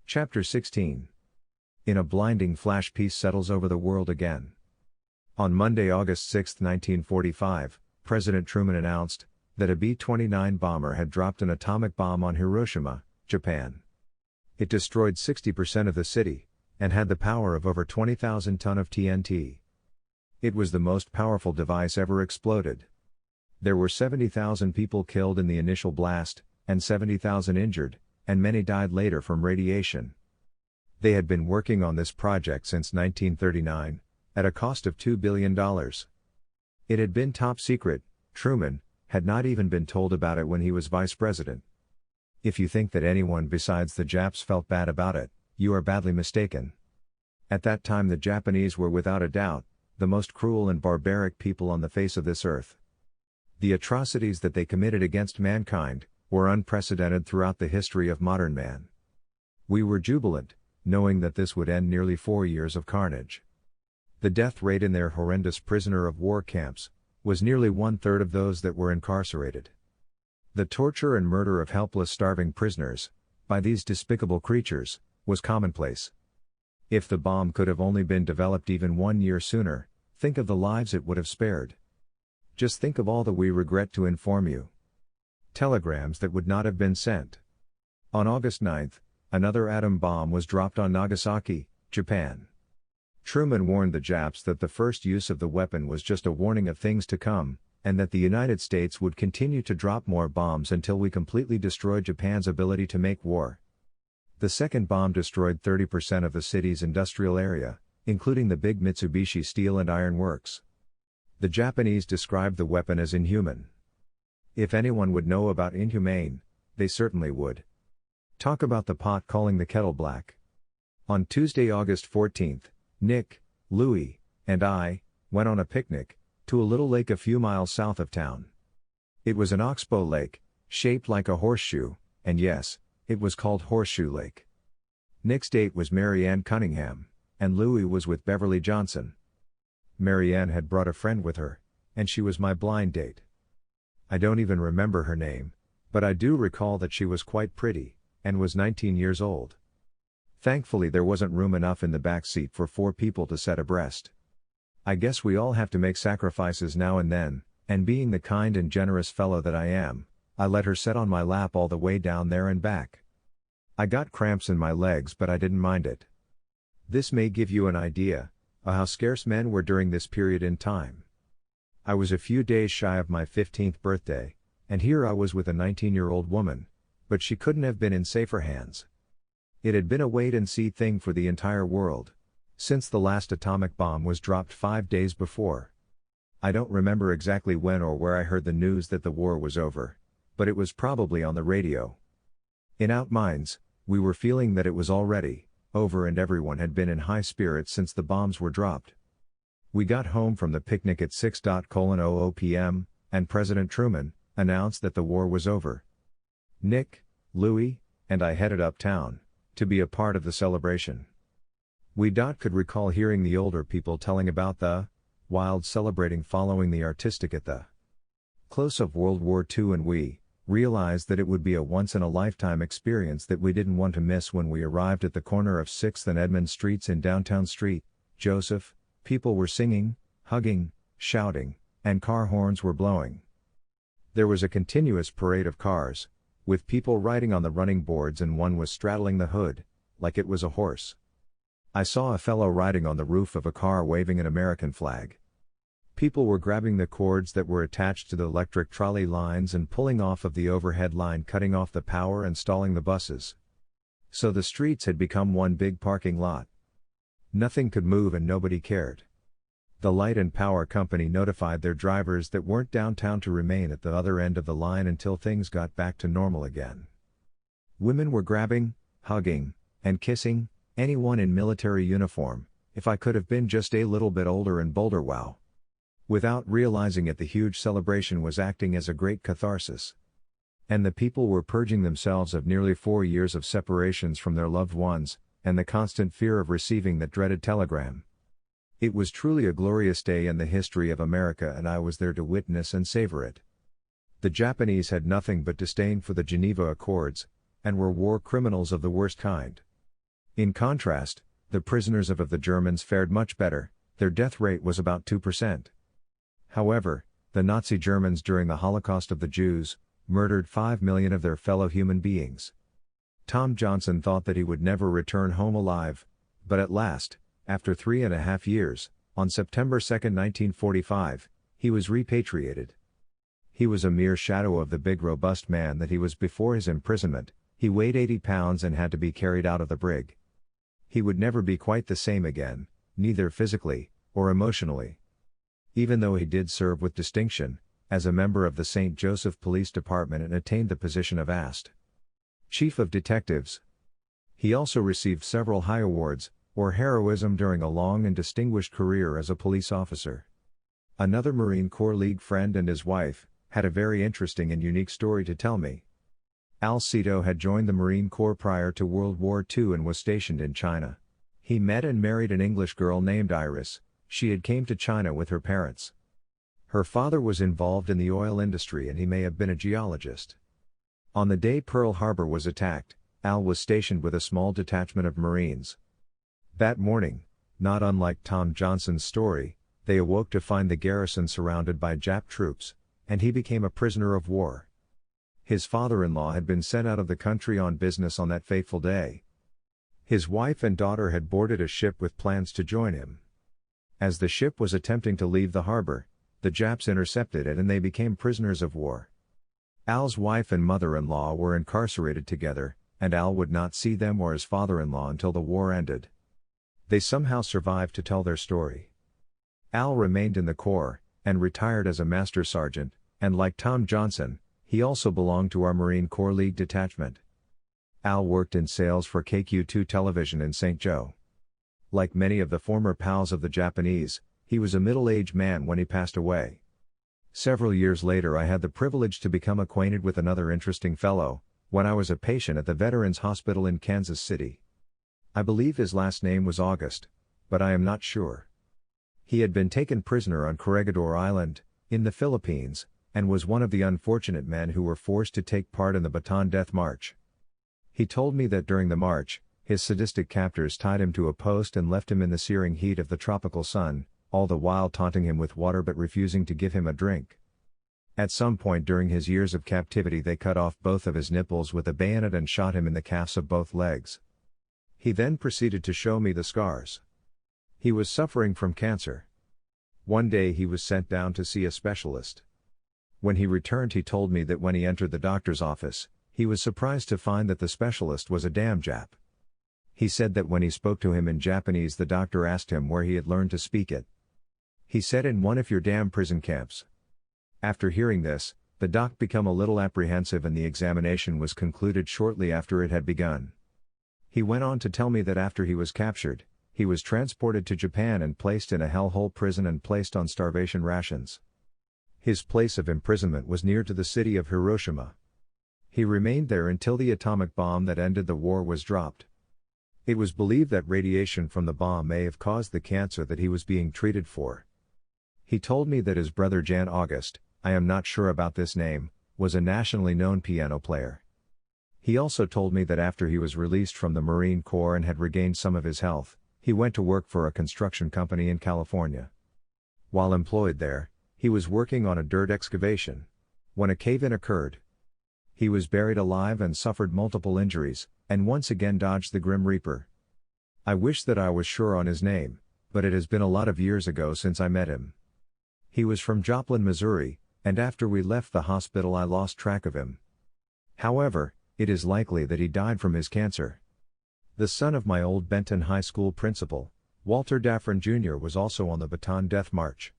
Chapter 16. In a blinding flash, peace settles over the world again. On Monday, August 6, 1945, President Truman announced that a B-29 bomber had dropped an atomic bomb on Hiroshima, Japan. It destroyed 60% of the city, and had the power of over 20,000 tons of TNT. It was the most powerful device ever exploded. There were 70,000 people killed in the initial blast, and 70,000 injured, and many died later from radiation. They had been working on this project since 1939, at a cost of $2 billion. It had been top secret. Truman had not even been told about it when he was vice president. If you think that anyone besides the Japs felt bad about it, you are badly mistaken. At that time, the Japanese were without a doubt the most cruel and barbaric people on the face of this earth. The atrocities that they committed against mankind were unprecedented throughout the history of modern man. We were jubilant, knowing that this would end nearly 4 years of carnage. The death rate in their horrendous prisoner of war camps was nearly 1/3 of those that were incarcerated. The torture and murder of helpless starving prisoners, by these despicable creatures, was commonplace. If the bomb could have only been developed even 1 year sooner, think of the lives it would have spared. Just think of all that we regret to inform you. Telegrams that would not have been sent. On August 9, another atom bomb was dropped on Nagasaki, Japan. Truman warned the Japs that the first use of the weapon was just a warning of things to come, and that the United States would continue to drop more bombs until we completely destroyed Japan's ability to make war. The second bomb destroyed 30% of the city's industrial area, including the big Mitsubishi Steel and Iron Works. The Japanese described the weapon as inhuman. If anyone would know about inhumane, they certainly would. Talk about the pot calling the kettle black. On Tuesday, August 14, Nick, Louie, and I went on a picnic to a little lake a few miles south of town. It was an oxbow lake, shaped like a horseshoe, and yes, it was called Horseshoe Lake. Nick's date was Mary Ann Cunningham, and Louie was with Beverly Johnson. Mary Ann had brought a friend with her, and she was my blind date. I don't even remember her name, but I do recall that she was quite pretty, and was 19 years old. Thankfully, there wasn't room enough in the back seat for 4 people to sit abreast. I guess we all have to make sacrifices now and then, and being the kind and generous fellow that I am, I let her sit on my lap all the way down there and back. I got cramps in my legs, but I didn't mind it. This may give you an idea of how scarce men were during this period in time. I was a few days shy of my 15th birthday, and here I was with a 19-year-old woman, but she couldn't have been in safer hands. It had been a wait-and-see thing for the entire world, since the last atomic bomb was dropped 5 days before. I don't remember exactly when or where I heard the news that the war was over, but it was probably on the radio. In our minds, we were feeling that it was already over, and everyone had been in high spirits since the bombs were dropped. We got home from the picnic at 6:00 p.m., and President Truman announced that the war was over. Nick, Louie, and I headed uptown to be a part of the celebration. We could recall hearing the older people telling about the wild celebrating following the artistic at the close of World War II, and we realized that it would be a once-in-a-lifetime experience that we didn't want to miss. When we arrived at the corner of 6th and Edmond Streets in downtown St. Joseph, people were singing, hugging, shouting, and car horns were blowing. There was a continuous parade of cars, with people riding on the running boards, and one was straddling the hood, like it was a horse. I saw a fellow riding on the roof of a car waving an American flag. People were grabbing the cords that were attached to the electric trolley lines and pulling off of the overhead line, cutting off the power and stalling the buses. So the streets had become one big parking lot. Nothing could move and nobody cared. The light and power company notified their drivers that weren't downtown to remain at the other end of the line until things got back to normal again. Women were grabbing, hugging, and kissing anyone in military uniform. If I could have been just a little bit older and bolder, wow. Without realizing it, the huge celebration was acting as a great catharsis. And the people were purging themselves of nearly 4 years of separations from their loved ones, and the constant fear of receiving that dreaded telegram. It was truly a glorious day in the history of America, and I was there to witness and savor it. The Japanese had nothing but disdain for the Geneva Accords, and were war criminals of the worst kind. In contrast, the prisoners of the Germans fared much better, their death rate was about 2%. However, the Nazi Germans during the Holocaust of the Jews, murdered 5 million of their fellow human beings. Tom Johnson thought that he would never return home alive, but at last, after 3.5 years, on September 2, 1945, he was repatriated. He was a mere shadow of the big robust man that he was before his imprisonment. He weighed 80 pounds and had to be carried out of the brig. He would never be quite the same again, neither physically or emotionally. Even though he did serve with distinction, as a member of the St. Joseph Police Department and attained the position of AST. Chief of Detectives. He also received several high awards, or heroism during a long and distinguished career as a police officer. Another Marine Corps League friend and his wife, had a very interesting and unique story to tell me. Al Cito had joined the Marine Corps prior to World War II and was stationed in China. He met and married an English girl named Iris. She had came to China with her parents. Her father was involved in the oil industry and he may have been a geologist. On the day Pearl Harbor was attacked, Al was stationed with a small detachment of Marines. That morning, not unlike Tom Johnson's story, they awoke to find the garrison surrounded by Jap troops, and he became a prisoner of war. His father-in-law had been sent out of the country on business on that fateful day. His wife and daughter had boarded a ship with plans to join him. As the ship was attempting to leave the harbor, the Japs intercepted it and they became prisoners of war. Al's wife and mother-in-law were incarcerated together, and Al would not see them or his father-in-law until the war ended. They somehow survived to tell their story. Al remained in the Corps, and retired as a master sergeant, and like Tom Johnson, he also belonged to our Marine Corps League detachment. Al worked in sales for KQ2 television in St. Joe. Like many of the former pals of the Japanese, he was a middle-aged man when he passed away. Several years later I had the privilege to become acquainted with another interesting fellow, when I was a patient at the Veterans Hospital in Kansas City. I believe his last name was August, but I am not sure. He had been taken prisoner on Corregidor Island, in the Philippines, and was one of the unfortunate men who were forced to take part in the Bataan Death March. He told me that during the march, his sadistic captors tied him to a post and left him in the searing heat of the tropical sun, all the while taunting him with water but refusing to give him a drink. At some point during his years of captivity they cut off both of his nipples with a bayonet and shot him in the calves of both legs. He then proceeded to show me the scars. He was suffering from cancer. One day he was sent down to see a specialist. When he returned he told me that when he entered the doctor's office, he was surprised to find that the specialist was a damn Jap. He said that when he spoke to him in Japanese the doctor asked him where he had learned to speak it. He said in one of your damn prison camps. After hearing this, the doc became a little apprehensive and the examination was concluded shortly after it had begun. He went on to tell me that after he was captured, he was transported to Japan and placed in a hellhole prison and placed on starvation rations. His place of imprisonment was near to the city of Hiroshima. He remained there until the atomic bomb that ended the war was dropped. It was believed that radiation from the bomb may have caused the cancer that he was being treated for. He told me that his brother Jan August, I am not sure about this name, was a nationally known piano player. He also told me that after he was released from the Marine Corps and had regained some of his health, he went to work for a construction company in California. While employed there, he was working on a dirt excavation when a cave-in occurred. He was buried alive and suffered multiple injuries, and once again dodged the Grim Reaper. I wish that I was sure on his name, but it has been a lot of years ago since I met him. He was from Joplin, Missouri, and after we left the hospital I lost track of him. However, it is likely that he died from his cancer. The son of my old Benton High School principal, Walter Daffron Jr. was also on the Bataan Death March.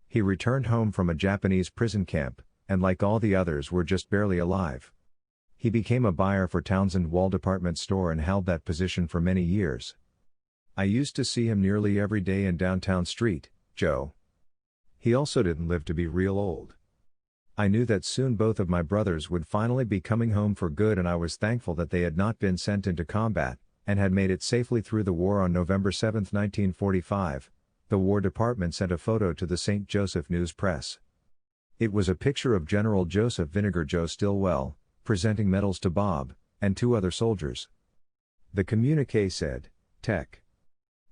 He returned home from a Japanese prison camp, and like all the others were just barely alive. He became a buyer for Townsend Wall Department Store and held that position for many years. I used to see him nearly every day in downtown Street, Joe. He also didn't live to be real old. I knew that soon both of my brothers would finally be coming home for good and I was thankful that they had not been sent into combat, and had made it safely through the war. On November 7, 1945, the War Department sent a photo to the St. Joseph News Press. It was a picture of General Joseph Vinegar Joe Stilwell, presenting medals to Bob, and two other soldiers. The communiqué said, Tech.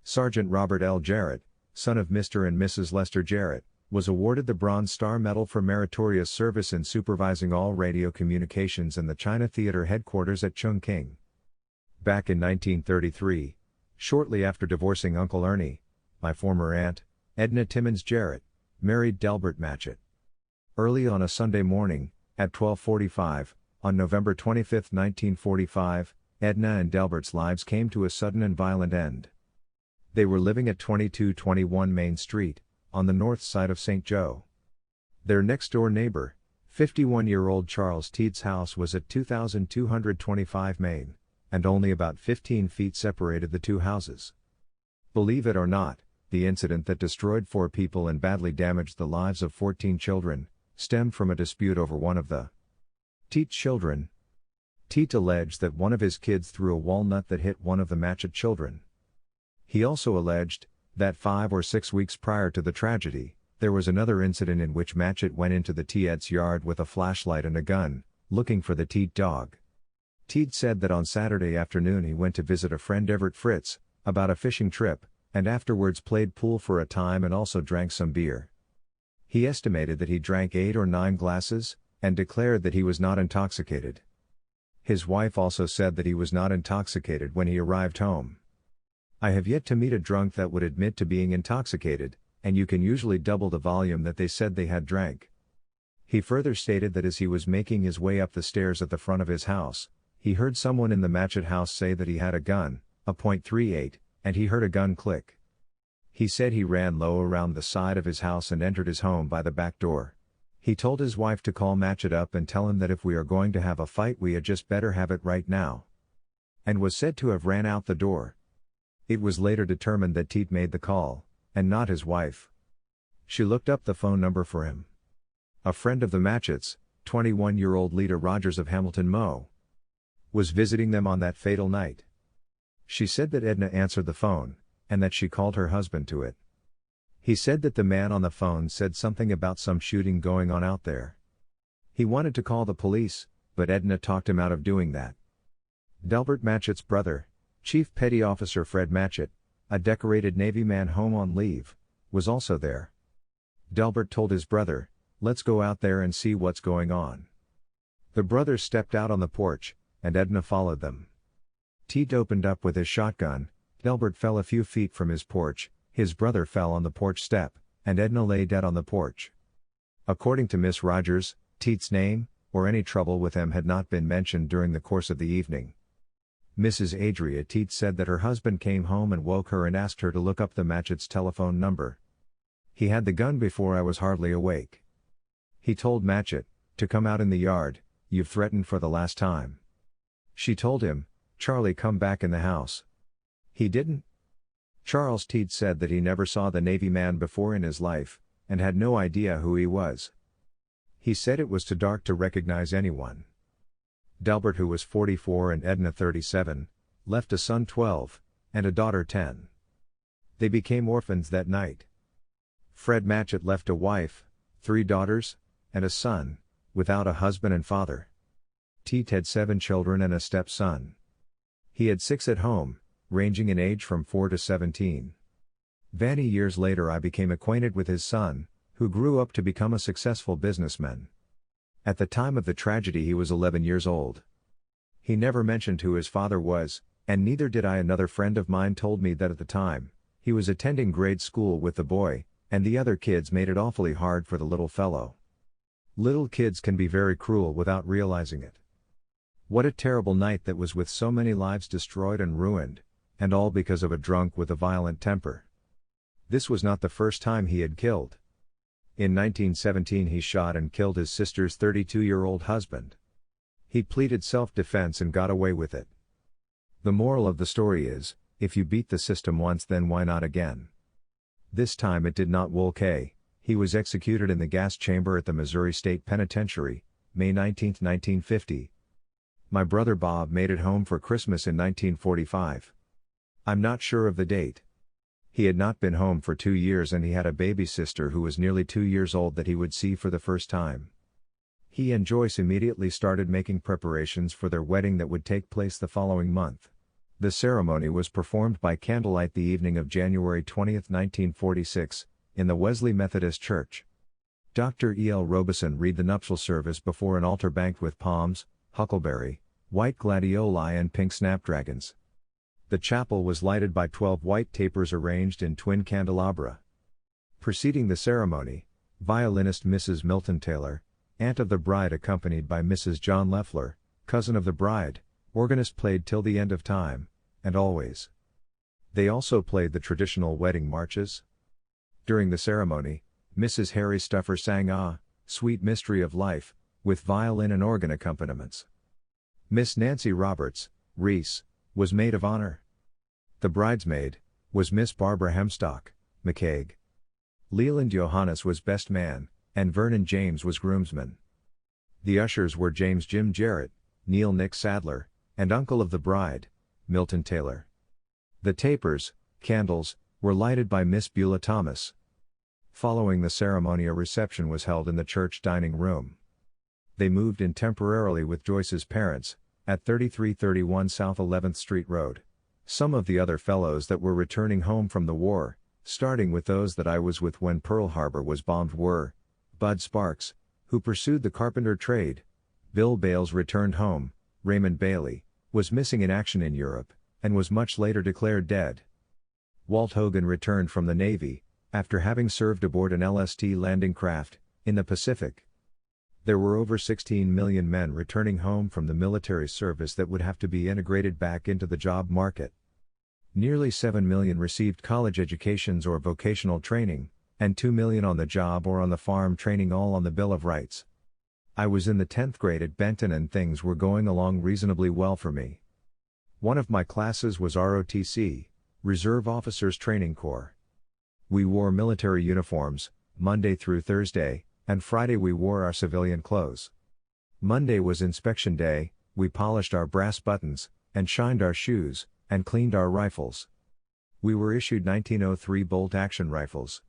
Sergeant Robert L. Jarrett, son of Mr. and Mrs. Lester Jarrett, was awarded the Bronze Star Medal for meritorious service in supervising all radio communications in the China Theater headquarters at Chongqing. Back in 1933, shortly after divorcing Uncle Ernie, my former aunt, Edna Timmons Jarrett, married Delbert Matchett. Early on a Sunday morning, at 12:45, on November 25, 1945, Edna and Delbert's lives came to a sudden and violent end. They were living at 2221 Main Street, on the north side of St. Joe. Their next-door neighbor, 51-year-old Charles Teed's house was at 2225 Main, and only about 15 feet separated the two houses. Believe it or not, the incident that destroyed 4 people and badly damaged the lives of 14 children, stemmed from a dispute over one of the Teed children. Teed alleged that one of his kids threw a walnut that hit one of the Matchett children. He also alleged that 5 or 6 weeks prior to the tragedy, there was another incident in which Matchett went into the Teeds' yard with a flashlight and a gun, looking for the Teed dog. Teed said that on Saturday afternoon he went to visit a friend Everett Fritz, about a fishing trip, and afterwards played pool for a time and also drank some beer. He estimated that he drank 8 or 9 glasses, and declared that he was not intoxicated. His wife also said that he was not intoxicated when he arrived home. I have yet to meet a drunk that would admit to being intoxicated, and you can usually double the volume that they said they had drank. He further stated that as he was making his way up the stairs at the front of his house, he heard someone in the Matchett house say that he had a gun, a .38, and he heard a gun click. He said he ran low around the side of his house and entered his home by the back door. He told his wife to call Matchett up and tell him that if we are going to have a fight we had just better have it right now. And was said to have ran out the door. It was later determined that Teed made the call, and not his wife. She looked up the phone number for him. A friend of the Matchetts, 21-year-old Lita Rogers of Hamilton, Mo., was visiting them on that fatal night. She said that Edna answered the phone, and that she called her husband to it. He said that the man on the phone said something about some shooting going on out there. He wanted to call the police, but Edna talked him out of doing that. Delbert Matchett's brother, Chief Petty Officer Fred Matchett, a decorated Navy man home on leave, was also there. Delbert told his brother, "Let's go out there and see what's going on." The brothers stepped out on the porch, and Edna followed them. Teed opened up with his shotgun. Delbert fell a few feet from his porch, his brother fell on the porch step, and Edna lay dead on the porch. According to Miss Rogers, Teed's name, or any trouble with him had not been mentioned during the course of the evening. Mrs. Adria Teed said that her husband came home and woke her and asked her to look up the Matchett's telephone number. "He had the gun before I was hardly awake. He told Matchett to come out in the yard. You've threatened for the last time." She told him, "Charlie, come back in the house." He didn't. Charles Teed said that he never saw the Navy man before in his life, and had no idea who he was. He said it was too dark to recognize anyone. Delbert, who was 44 and Edna 37, left a son 12, and a daughter 10. They became orphans that night. Fred Matchett left a wife, 3 daughters, and a son, without a husband and father. Teed had 7 children and a stepson. He had 6 at home, ranging in age from 4 to 17. Many years later I became acquainted with his son, who grew up to become a successful businessman. At the time of the tragedy he was 11 years old. He never mentioned who his father was, and neither did I. Another friend of mine told me that at the time, he was attending grade school with the boy, and the other kids made it awfully hard for the little fellow. Little kids can be very cruel without realizing it. What a terrible night that was, with so many lives destroyed and ruined, and all because of a drunk with a violent temper. This was not the first time he had killed. In 1917 he shot and killed his sister's 32-year-old husband. He pleaded self-defense and got away with it. The moral of the story is, if you beat the system once, then why not again? This time it did not work. He was executed in the gas chamber at the Missouri State Penitentiary, May 19, 1950. My brother Bob made it home for Christmas in 1945. I'm not sure of the date. He had not been home for 2 years and he had a baby sister who was nearly 2 years old that he would see for the first time. He and Joyce immediately started making preparations for their wedding that would take place the following month. The ceremony was performed by candlelight the evening of January 20, 1946, in the Wesley Methodist Church. Dr. E.L. Robeson read the nuptial service before an altar banked with palms, huckleberry, white gladioli and pink snapdragons. The chapel was lighted by 12 white tapers arranged in twin candelabra. Preceding the ceremony, violinist Mrs. Milton Taylor, aunt of the bride accompanied by Mrs. John Leffler, cousin of the bride, organist played Till the End of Time, and Always. They also played the traditional wedding marches. During the ceremony, Mrs. Harry Stuffer sang Ah, Sweet Mystery of Life, with violin and organ accompaniments. Miss Nancy Roberts, Reese, was maid of honor. The bridesmaid was Miss Barbara Hemstock, McCaig. Leland Johannes was best man, and Vernon James was groomsman. The ushers were James Jim Jarrett, Neil Nick Sadler, and uncle of the bride, Milton Taylor. The tapers, candles, were lighted by Miss Beulah Thomas. Following the ceremony, a reception was held in the church dining room. They moved in temporarily with Joyce's parents, at 3331 South 11th Street Road. Some of the other fellows that were returning home from the war, starting with those that I was with when Pearl Harbor was bombed, were Bud Sparks, who pursued the carpenter trade. Bill Bales returned home. Raymond Bailey was missing in action in Europe, and was much later declared dead. Walt Hogan returned from the Navy, after having served aboard an LST landing craft, in the Pacific. There were over 16 million men returning home from the military service that would have to be integrated back into the job market. Nearly 7 million received college educations or vocational training, and 2 million on the job or on the farm training, all on the Bill of Rights. I was in the 10th grade at Benton and things were going along reasonably well for me. One of my classes was ROTC, Reserve Officers Training Corps. We wore military uniforms, Monday through Thursday, and Friday we wore our civilian clothes. Monday was inspection day, we polished our brass buttons, and shined our shoes, and cleaned our rifles. We were issued 1903 bolt-action rifles.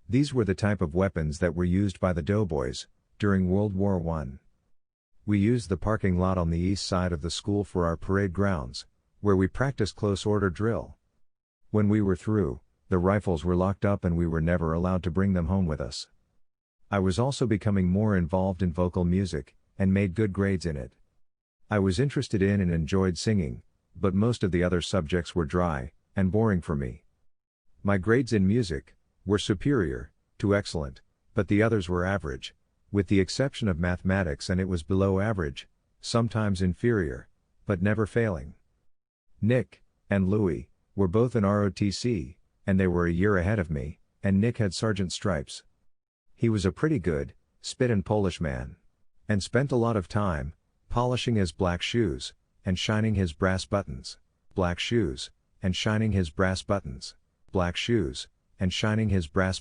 These were the type of weapons that were used by the doughboys during World War I. We used the parking lot on the east side of the school for our parade grounds, where we practiced close order drill. When we were through, the rifles were locked up and we were never allowed to bring them home with us. I was also becoming more involved in vocal music, and made good grades in it. I was interested in and enjoyed singing, but most of the other subjects were dry and boring for me. My grades in music were superior to excellent, but the others were average, with the exception of mathematics, and it was below average, sometimes inferior, but never failing. Nick and Louie were both in ROTC, and they were a year ahead of me, and Nick had sergeant stripes. He was a pretty good, spit-and Polish man, and spent a lot of time polishing his black shoes, and shining his brass buttons. Black shoes, and shining his brass buttons. Black shoes, and shining his brass